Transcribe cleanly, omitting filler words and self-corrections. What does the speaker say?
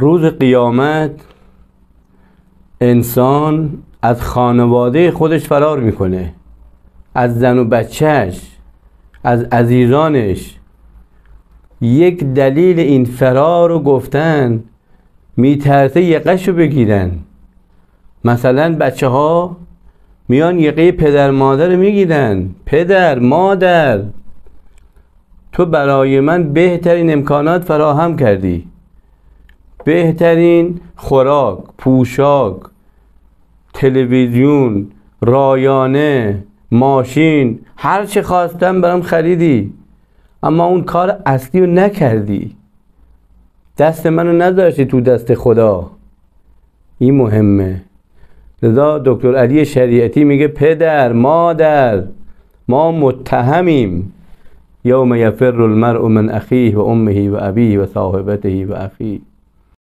روز قیامت انسان از خانواده خودش فرار میکنه، از زن و بچهش، از عزیزانش. یک دلیل این فرار رو گفتن میترسه یقه‌شو بگیرن. مثلا بچه ها میان یقه پدر مادر میگیرن، پدر مادر تو برای من بهترین امکانات فراهم کردی، بهترین خوراک، پوشاک، تلویزیون، رایانه، ماشین، هر چه خواستم برام خریدی، اما اون کار اصلی رو نکردی، دست منو نذاشتی تو دست خدا. این مهمه. لذا دکتر علی شریعتی میگه پدر مادر ما متهمیم. یوم یفر المرء من اخیه و امه و ابیه و صاحبته و اخیه.